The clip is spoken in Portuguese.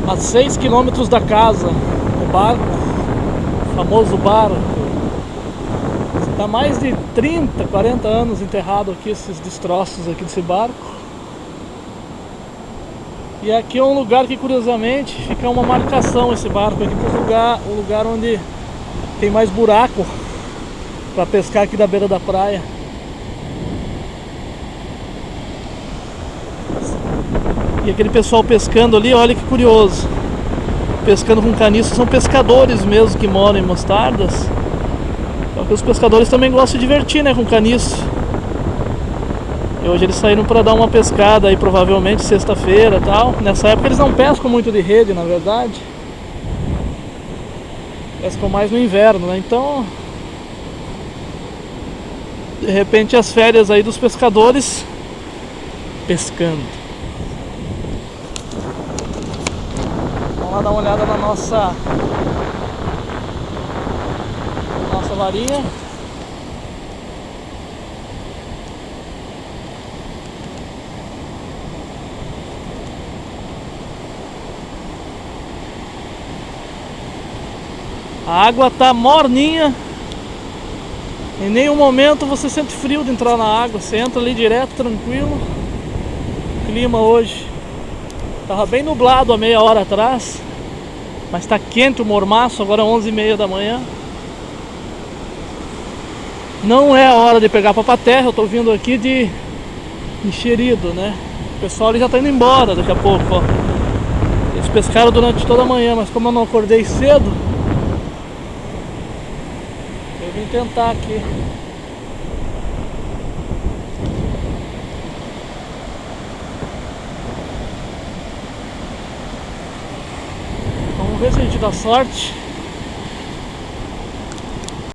a 6 quilômetros da casa, o barco, o famoso barco. Está mais de 30, 40 anos enterrado aqui, esses destroços aqui desse barco. E aqui é um lugar que, curiosamente, fica uma marcação esse barco aqui, o lugar onde tem mais buraco para pescar aqui da beira da praia. E aquele pessoal pescando ali, olha que curioso, pescando com caniço, são pescadores mesmo que moram em Mostardas. Só que os pescadores também gostam de divertir, né, com caniço. E hoje eles saíram para dar uma pescada aí, provavelmente sexta-feira e tal. Nessa época eles não pescam muito de rede, na verdade. Pescam mais no inverno, né? Então, de repente, as férias aí dos pescadores pescando. Vamos lá dar uma olhada na nossa varinha. A água tá morninha. Em nenhum momento você sente frio de entrar na água. Você entra ali direto, tranquilo. O clima hoje tava bem nublado há meia hora atrás, mas tá quente o mormaço. Agora é 11h30 da manhã. Não é a hora de pegar papaterra. Eu tô vindo aqui de enxerido, né? O pessoal ali já tá indo embora daqui a pouco, ó. Eles pescaram durante toda a manhã, mas como eu não acordei cedo, eu vim tentar aqui. Vamos ver se a gente dá sorte.